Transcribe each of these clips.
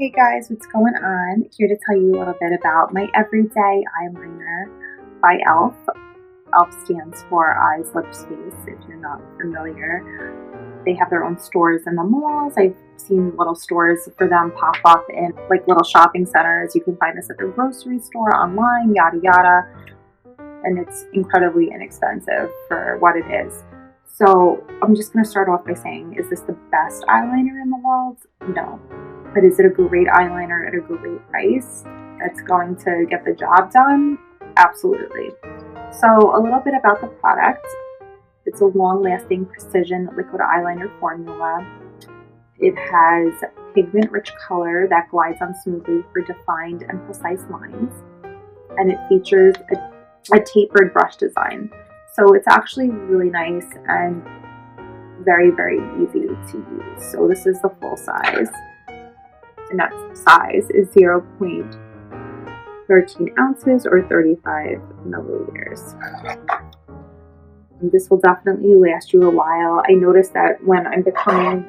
Hey guys, what's going on? Here to tell you a little bit about my everyday eyeliner by e.l.f. e.l.f. stands for Eyes, Lips, Face, if you're not familiar. They have their own stores in the malls. I've seen little stores for them pop up in like little shopping centers. You can find this at the grocery store, online, yada yada. And it's incredibly inexpensive for what it is. So I'm just going to start off by saying, is this the best eyeliner in the world? No. But is it a great eyeliner at a great price that's going to get the job done? Absolutely. So a little bit about the product. It's a long-lasting precision liquid eyeliner formula. It has pigment-rich color that glides on smoothly for defined and precise lines. And it features a tapered brush design. So it's actually really nice and very, very easy to use. So this is the full size. And that size is 0.13 ounces or 35 milliliters. And this will definitely last you a while. I noticed that when I'm becoming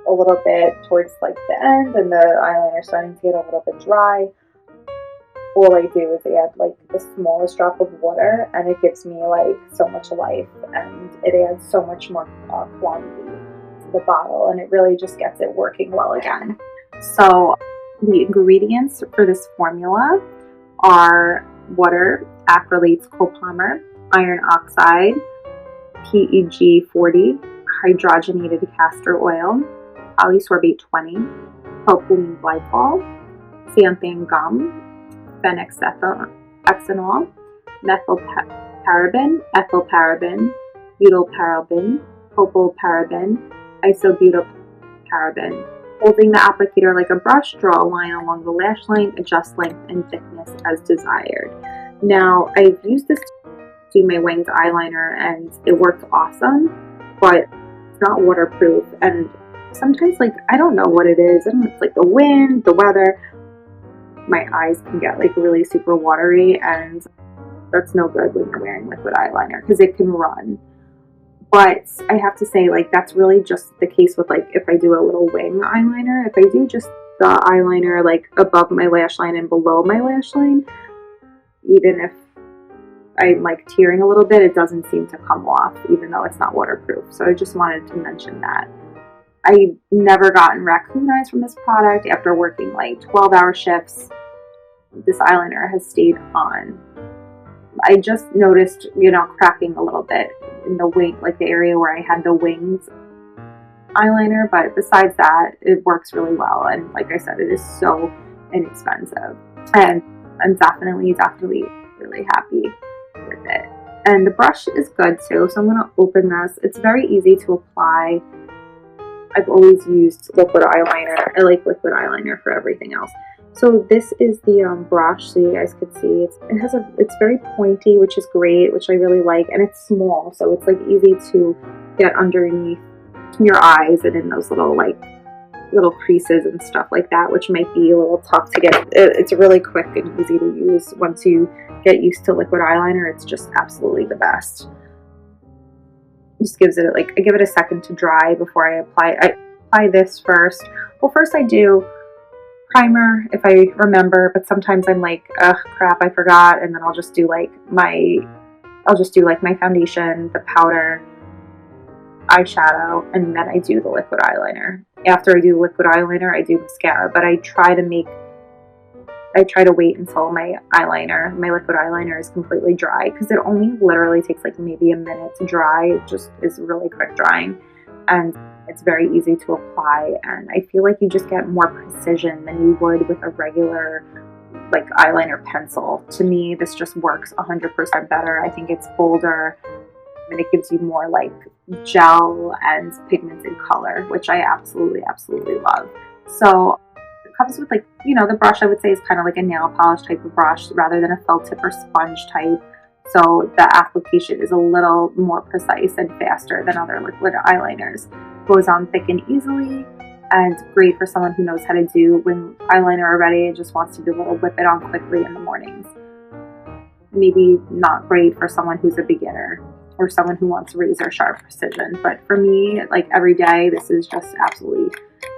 a little bit towards like the end and the eyeliner starting to get a little bit dry, all I do is add like the smallest drop of water, and it gives me like so much life, and it adds so much more quantity to the bottle, and it really just gets it working well again. So the ingredients for this formula are water, acrylates copolymer, iron oxide, PEG 40, hydrogenated castor oil, polysorbate 20, propylene glycol, xanthan gum, phenoxethanol, methylparaben, ethylparaben, butylparaben, propylparaben, isobutylparaben. Holding the applicator like a brush, draw a line along the lash line, adjust length and thickness as desired. Now, I've used this to do my winged eyeliner and it worked awesome, but it's not waterproof. And sometimes, like, I don't know what it is. I don't know if it's like the wind, the weather. My eyes can get like really super watery, and that's no good when you're wearing liquid eyeliner because it can run. But I have to say, like, that's really just the case with, like, if I do a little wing eyeliner. If I do just the eyeliner, like, above my lash line and below my lash line, even if I'm, like, tearing a little bit, it doesn't seem to come off, even though it's not waterproof. So I just wanted to mention that. I've never gotten raccoon eyes from this product. After working, like, 12-hour shifts, this eyeliner has stayed on. I just noticed, cracking a little bit in the wing, like the area where I had the wings eyeliner, but besides that, it works really well. And like I said, it is so inexpensive, and I'm definitely really happy with it. And the brush is good too, so I'm going to open this. It's very easy to apply. I've always used liquid eyeliner. I like liquid eyeliner for everything else. So this is the brush, so you guys could see. It's very pointy, which is great, which I really like, and it's small, so it's like easy to get underneath your eyes and in those little creases and stuff like that, which might be a little tough to get. It's really quick and easy to use. Once you get used to liquid eyeliner, it's just absolutely the best. Just gives it I give it a second to dry before I apply. I apply this first. Well, first I do primer if I remember, but sometimes I'm like, ugh, crap, I forgot, and then I'll just do my foundation, the powder, eyeshadow, and then I do the liquid eyeliner. After I do the liquid eyeliner, I do mascara, but I try to wait until my liquid eyeliner is completely dry, because it only literally takes like maybe a minute to dry. It just is really quick drying, and it's very easy to apply, and I feel like you just get more precision than you would with a regular like eyeliner pencil. To me, this just works 100% better. I think it's bolder, and it gives you more like gel and pigmented color, which I absolutely love. So it comes with the brush, I would say, is kind of like a nail polish type of brush rather than a felt tip or sponge type. So the application is a little more precise and faster than other liquid eyeliners. Goes on thick and easily, and great for someone who knows how to do wing eyeliner already and just wants to do a little whip it on quickly in the mornings. Maybe not great for someone who's a beginner or someone who wants razor sharp precision, but for me, like every day, this is just absolutely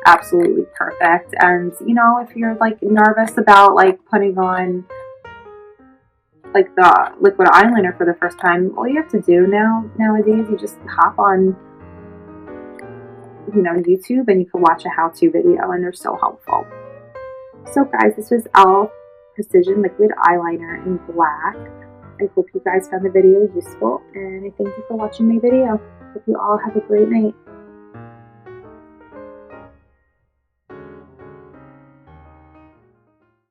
absolutely perfect. And you know, if you're like nervous about like putting on like the liquid eyeliner for the first time, all you have to do nowadays, you just hop on, you know, YouTube, and you can watch a how-to video, and they're so helpful. So guys, this was our Precision Liquid Eyeliner in black. I hope you guys found the video useful, and I thank you for watching my video. Hope you all have a great night.